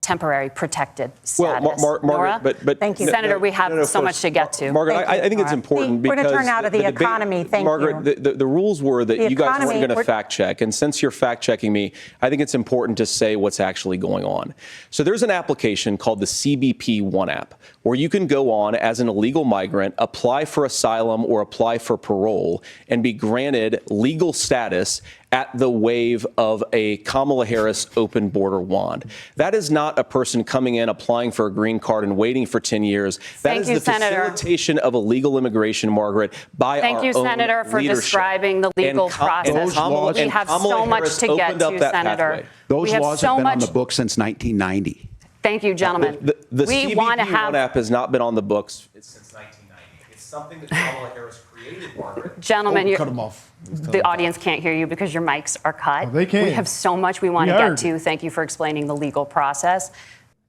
temporary protected status. Well, Margaret, but thank you, Senator. We have so much to get to. Margaret, I think it's important because we're going to turn out of the economy. Thank you, Margaret. The rules were that you guys weren't going to fact check, and since you're fact checking me, I think it's important to say what's actually going on. So there's an application called the CBP One app, where you can go on as an illegal migrant, apply for asylum or apply for parole, and be granted legal status at the wave of a Kamala Harris open border wand. That is not a person coming in, applying for a green card and waiting for 10 years. That is the facilitation of illegal immigration, Margaret, by our own leadership. Thank you, Senator, for describing the legal process. We have so much to get to, Senator. Those laws have been on the books since 1990. Thank you, gentlemen. The CBP One app has not been on the books since 1990. It's something that Kamala Harris created, Margaret. Gentlemen, cut them off. The audience can't hear you because your mics are cut. Oh, they can. We have so much we want to get to. Thank you for explaining the legal process.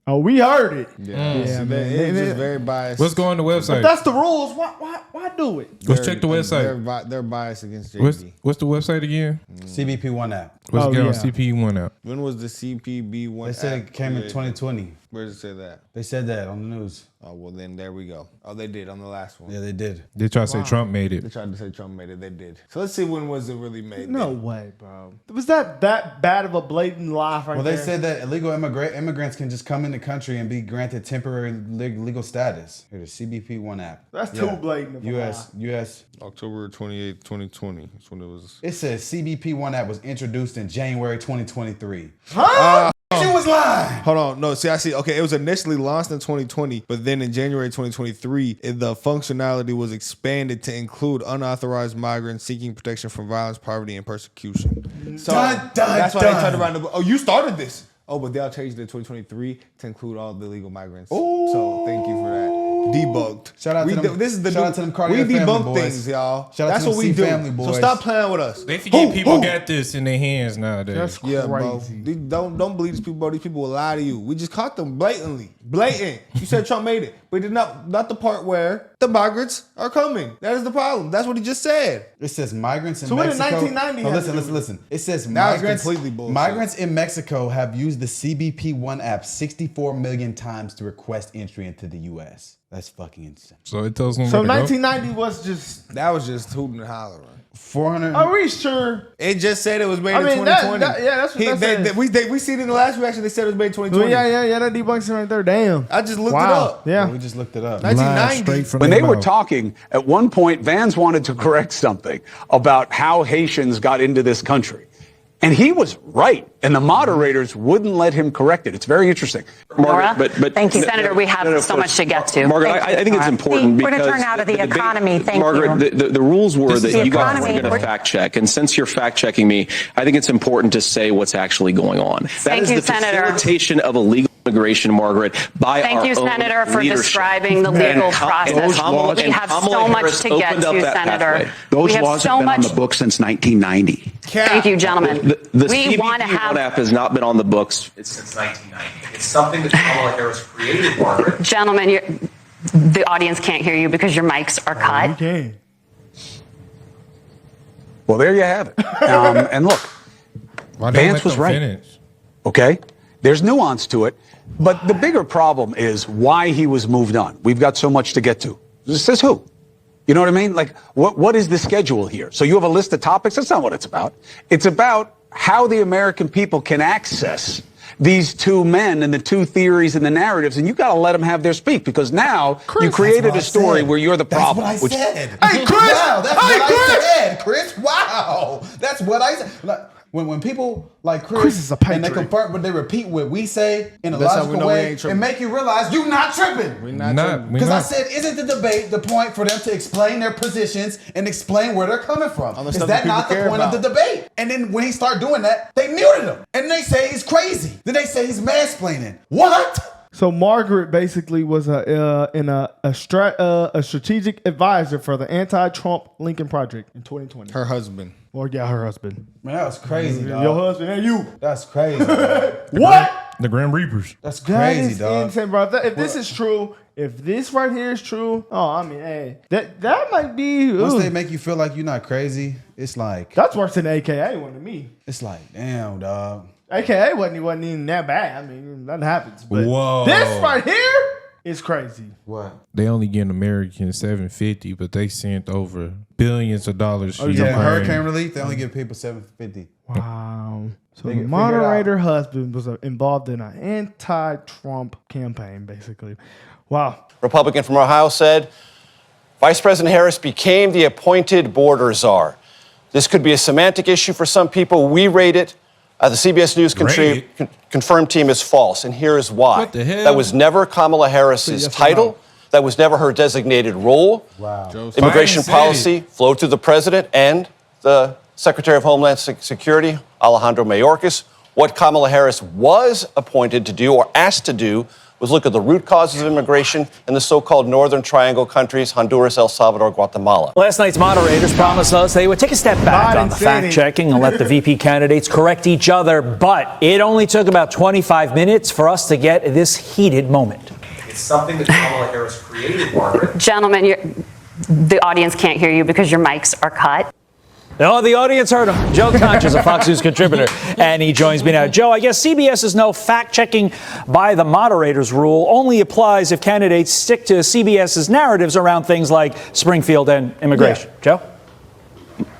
Oh, we heard it. Yeah, man. It's just very biased. Let's go on the website. But that's the rules. Why do it? Let's check the website. They're biased against JB. What's the website again? CBP One app. Let's get on CBP One app. When was the CPB One They said it came in 2020. Where does it say that? They said that on the news. Oh, well, then there we go. Oh, they did on the last one. Yeah, they did. They tried to say Trump made it. They tried to say Trump made it. They did. So let's see when was it really made. No way, bro. Was that bad of a blatant lie right there? Well, they said that illegal immigrants can just come in the country and be granted temporary legal status. Here, the CBP One app. That's too blatant of a U.S. October 28th, 2020. That's when it was. It says CBP One app was introduced in January 2023. Huh? She was lying. Hold on. No, see, I see. Okay, it was initially launched in 2020, but then in January 2023, the functionality was expanded to include unauthorized migrants seeking protection from violence, poverty, and persecution. So that's why they turned around. Oh, you started this. Oh, but they all changed it in 2023 to include all the illegal migrants. Ooh. So thank you for that. Debunked. Shout out to them. This is the shout out to them Cartier we family debunk boys. things, y'all. Shout out That's to what them we do. family boys. So stop playing with us. They forget people got this in their hands nowadays. That's crazy. Yeah, bro. Don't believe these people, bro. These people will lie to you. We just caught them blatantly. Blatant. You said Trump made it. But did not the part where the migrants are coming. That is the problem. That's what he just said. It says migrants in so Mexico. So what did 1990 listen. It says migrants in Mexico have used the CBP One app 64 million times to request entry into the U.S. That's fucking insane. So it tells them. So 1990 was just. That was just hooting and hollering. 400. Are we sure? It just said it was made in 2020. That's what that we see it in the last reaction. They said it was made in 2020. Yeah. That debunks it right there. Damn. I just looked it up. Yeah, we just looked it up. 1990. When they were talking, at one point, Vance wanted to correct something about how Haitians got into this country. And he was right, and the moderators wouldn't let him correct it. It's very interesting. Margaret, but thank you, Senator. We have so much to get to. Margaret, I think it's important because we're going to turn out of the economy. Thank you. Margaret, the rules were that you guys weren't going to fact check, and since you're fact checking me, I think it's important to say what's actually going on. That is the facilitation of illegal immigration, Margaret, by our own leadership. Thank you, Senator, for describing the legal process. We have so much to get to, Senator. Those laws have been on the books since 1990. Thank you, gentlemen. The CBP One app has not been on the books since 1990. It's something that Kamala Harris created, Margaret. Gentlemen, the audience can't hear you because your mics are cut. Okay. Well, there you have it. And look, Vance was right. Okay? There's nuance to it. But the bigger problem is why he was moved on. We've got so much to get to. This says who? You know what I mean? Like, what is the schedule here? So you have a list of topics? That's not what it's about. It's about how the American people can access these two men and the two theories and the narratives, and you got to let them have their speak, because now Chris, you created a story where you're the problem. That's what I said. Hey, Chris! Wow, that's what I said, Chris. Wow. That's what I said. Like, when people like Chris is a patriot, and they confirm, but they repeat what we say in a logical way and make you realize you're not tripping. We're not tripping. Because I said, isn't the debate the point for them to explain their positions and explain where they're coming from? Is that not the point of the debate? And then when he started doing that, they muted him. And they say he's crazy. Then they say he's mansplaining. What? So Margaret basically was a strategic advisor for the anti-Trump Lincoln Project in 2020. Her husband. Or her husband. Man, that was crazy, dog. Your husband and you. That's crazy. What? The Grim Reapers. That's crazy, that is insane, bro. If this is true, if this right here is true, hey, that might be. Once they make you feel like you're not crazy, it's like that's worse than the AKA one to me. It's like, damn, dog. AKA wasn't even that bad. I mean, that happens. But Whoa. this right here is crazy. What? They only getting Americans $750, but they sent over billions of dollars. To Yeah, Ukraine. hurricane relief. They only give people $750. Wow. So Figure the it moderator out. husband was involved in an anti-Trump campaign, basically. Wow. Republican from Ohio said Vice President Harris became the appointed border czar. This could be a semantic issue for some people. We rate it. The CBS News confirmed team is false, and here is why. What the hell? That was never Kamala Harris's Yes or title. no? That was never her designated role. Wow. Immigration Biden said policy flowed through the president and the Secretary of Homeland Security, Alejandro Mayorkas. What Kamala Harris was appointed to do or asked to do was look at the root causes of immigration in the so-called Northern Triangle countries, Honduras, El Salvador, Guatemala. Last night's moderators promised us they would take a step back on the fact-checking and let the VP candidates correct each other, but it only took about 25 minutes for us to get this heated moment. It's something that Kamala Harris created, Margaret. Gentlemen, the audience can't hear you because your mics are cut. Oh, the audience heard him. Joe Conch is a Fox News contributor, and he joins me now. Joe, I guess CBS's no fact-checking by the moderators rule only applies if candidates stick to CBS's narratives around things like Springfield and immigration. Yeah. Joe?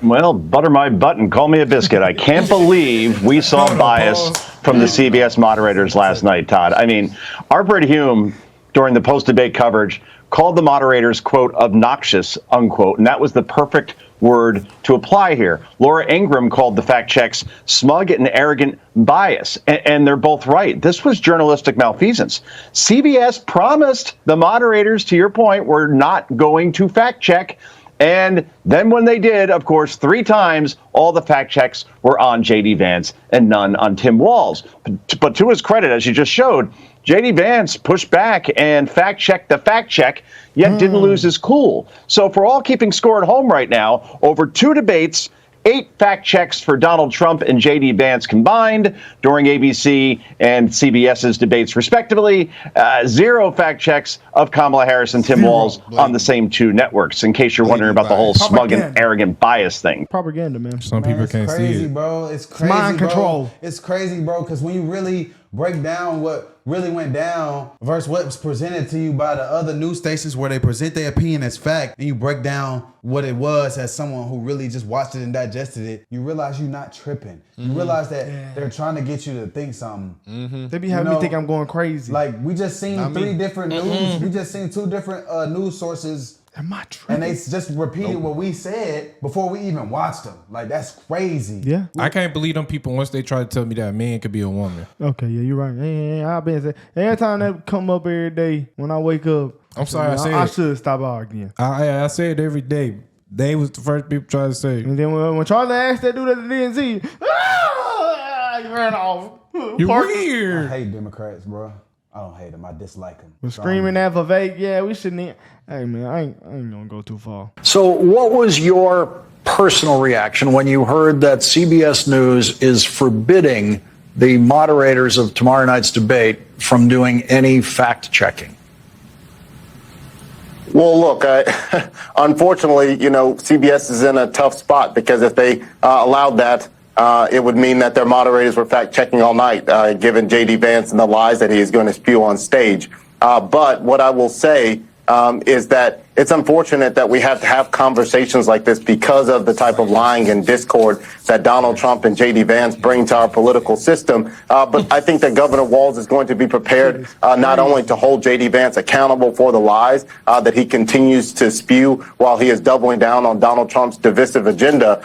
Well, butter my butt and call me a biscuit. I can't believe we saw bias from the CBS moderators last night, Todd. I mean, Arbor Hume, during the post-debate coverage, called the moderators, quote, obnoxious, unquote, and that was the perfect word to apply here. Laura Ingraham called the fact checks smug and arrogant bias, and they're both right. This was journalistic malfeasance. CBS promised the moderators, to your point, were not going to fact check. And then when they did, of course, 3 times, all the fact checks were on J.D. Vance and none on Tim Walz. But to his credit, as you just showed, J.D. Vance pushed back and fact-checked the fact-check, yet didn't lose his cool. So if we're all keeping score at home right now, over 2 debates, 8 fact-checks for Donald Trump and J.D. Vance combined during ABC and CBS's debates, respectively. 0 fact-checks of Kamala Harris and Tim Walz on the same 2 networks, in case you're wondering about the whole smug and arrogant bias thing. Propaganda, man. Some people can't see crazy, it. bro. It's crazy, mind control. It's crazy, bro, because when you really break down what really went down versus what was presented to you by the other news stations where they present their opinion as fact, and you break down what it was as someone who really just watched it and digested it, you realize you're not tripping. You realize that they're trying to get you to think something. They be having me think I'm going crazy. Like, we just seen 3 different news. We just seen 2 different news sources. Am I tripping? And they just repeated what we said before we even watched them. Like, that's crazy. Yeah. I can't believe them people once they try to tell me that a man could be a woman. Okay, yeah, you're right. Yeah, I've been saying every time that come up every day when I wake up. I'm sorry, I said I it. should stop arguing. I say it every day. They was the first people trying to say. And then when Charlie asked that dude at the DNC, he ran off. You're I weird. hate Democrats, bro. I don't hate them. I dislike them. Was screaming at Vivek. Yeah, we shouldn't. Hey man, I ain't gonna go too far. So, what was your personal reaction when you heard that CBS News is forbidding the moderators of tomorrow night's debate from doing any fact-checking? Well, look, unfortunately, CBS is in a tough spot because if they allowed that, it would mean that their moderators were fact-checking all night, given J.D. Vance and the lies that he is going to spew on stage. But what I will say is that it's unfortunate that we have to have conversations like this because of the type of lying and discord that Donald Trump and J.D. Vance bring to our political system. But I think that Governor Walz is going to be prepared not only to hold J.D. Vance accountable for the lies that he continues to spew while he is doubling down on Donald Trump's divisive agenda,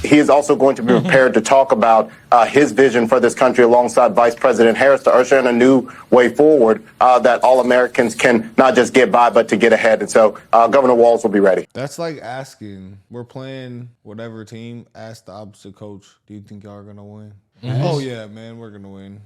he is also going to be prepared to talk about his vision for this country alongside Vice President Harris to usher in a new way forward that all Americans can not just get by, but to get ahead. And so Governor Walz will be ready. That's like asking, we're playing whatever team, ask the opposite coach, do you think y'all are going to win? Oh, yeah, man, we're going to win.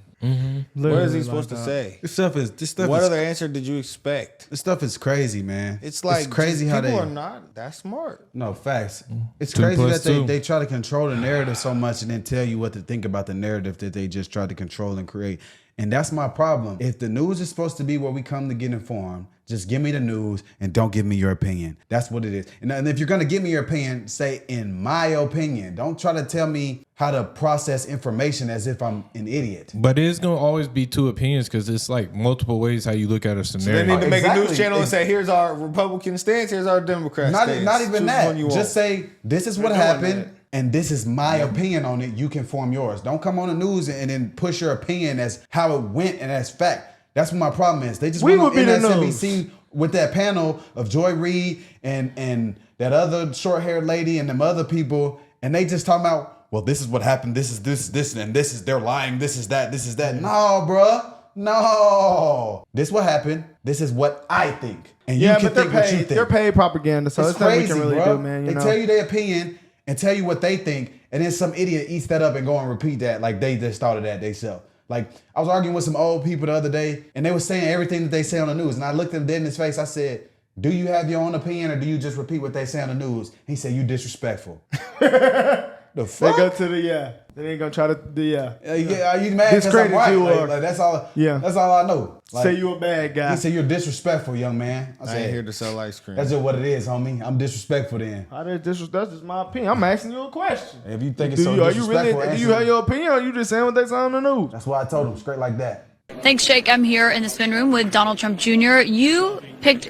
What is he supposed to say? This stuff What is, other answer did you expect? This stuff is crazy, man. It's like crazy how people they are not that smart. No, facts. It's 2 crazy plus that 2. they try to control the narrative so much and then tell you what to think about the narrative that they just tried to control and create. And that's my problem. If the news is supposed to be where we come to get informed, just give me the news and don't give me your opinion. That's what it is. And if you're going to give me your opinion, say, in my opinion. Don't try to tell me how to process information as if I'm an idiot. But it's going to always be two opinions because it's like multiple ways how you look at a scenario. So they need to make a news channel and say, here's our Republican stance, here's our Democrat stance. Not even that. Just say, this is what happened. And this is my opinion on it. You can form yours. Don't come on the news and then push your opinion as how it went and as fact. That's what my problem is. They just went on MSNBC with that panel of Joy Reid and that other short-haired lady and them other people, and they just talking about, well, this is what happened. This is this, and this is they're lying. This is that. This is that. No, bruh. No. This what happened. This is what I think. And you can think what you think. They're paid propaganda, so it's nothing we can really do, man. They tell you their opinion and tell you what they think, and then some idiot eats that up and go and repeat that like they just thought of that themselves. Like, I was arguing with some old people the other day, and they were saying everything that they say on the news, and I looked them dead in his face. I said, do you have your own opinion, or do you just repeat what they say on the news? He said, you disrespectful. The fuck? They go to the They ain't gonna try to do Are you mad because I'm right? Like, that's all. Yeah, that's all I know. Like, say you a bad guy. He said you're disrespectful, young man. I ain't here to sell ice cream. That's just what it is, homie. I'm disrespectful then. That's just my opinion. I'm asking you a question. If you think it's so disrespectful, do you have your opinion, or you just saying what they say on the news? That's why I told him straight like that. Thanks, Jake. I'm here in the spin room with Donald Trump Jr. You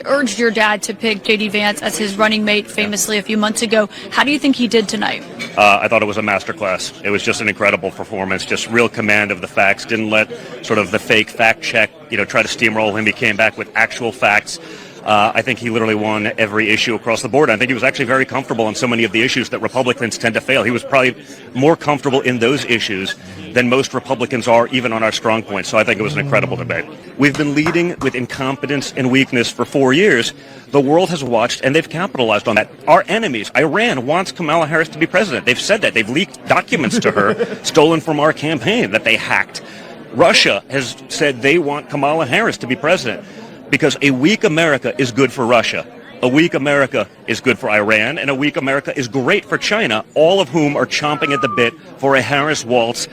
urged your dad to pick J.D. Vance as his running mate famously a few months ago. How do you think he did tonight? I thought it was a masterclass. It was just an incredible performance, just real command of the facts. Didn't let sort of the fake fact check, try to steamroll him. He came back with actual facts. I think he literally won every issue across the board. I think he was actually very comfortable on so many of the issues that Republicans tend to fail. He was probably more comfortable in those issues than most Republicans are, even on our strong points. So I think it was an incredible debate. We've been leading with incompetence and weakness for 4 years. The world has watched, and they've capitalized on that. Our enemies, Iran, wants Kamala Harris to be president. They've said that. They've leaked documents to her, stolen from our campaign, that they hacked. Russia has said they want Kamala Harris to be president. Because a weak America is good for Russia, a weak America is good for Iran, and a weak America is great for China, all of whom are chomping at the bit for a Harris-Waltz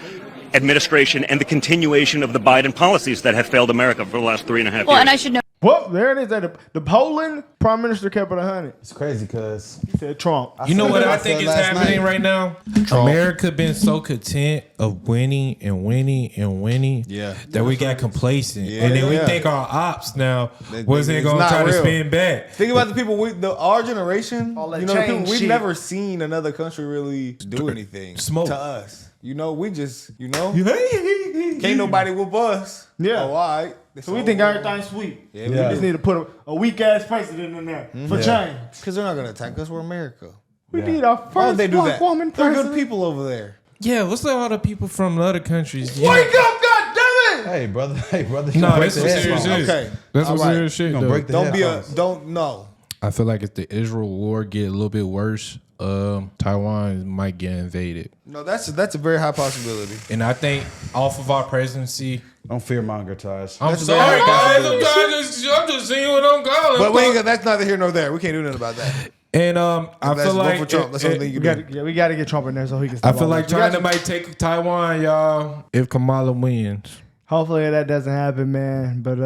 administration and the continuation of the Biden policies that have failed America for the last 3.5 years. Well, and I should know. Well, there it is. The Poland prime minister kept it 100. It's crazy because he said Trump. You know what I think is happening right now? America been so content of winning and winning and winning that we got complacent. And then we think our ops now wasn't going to try to spin back. Think about the people, our generation, we've never seen another country really do anything to us. We just, can't nobody whoop us. Yeah. Oh, all right. So we think everything's sweet. Yeah, we just need to put a weak-ass president in there for change. Because they're not going to attack us. We're America. We need our first black woman They're president. good people over there. Yeah, what's all the people from the other countries? Wake up, goddammit! Hey, brother. No, that's some serious shit. Okay. That's some serious shit, though. Don't know. I feel like if the Israel war get a little bit worse, Taiwan might get invaded. No, that's a very high possibility. And I think off of our presidency, don't fear monger, Taj. I'm sorry, guys. I'm just seeing what I'm calling. But that's neither here nor there. We can't do nothing about that. And I feel like for Trump. That's the only thing you can do. We got to get Trump in there so he can. I feel like China might take Taiwan, y'all, if Kamala wins. Hopefully that doesn't happen, man. But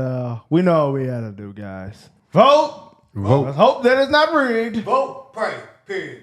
we know what we got to do, guys. Vote. Vote. Let's hope that it's not rigged. Vote. Pray. Period.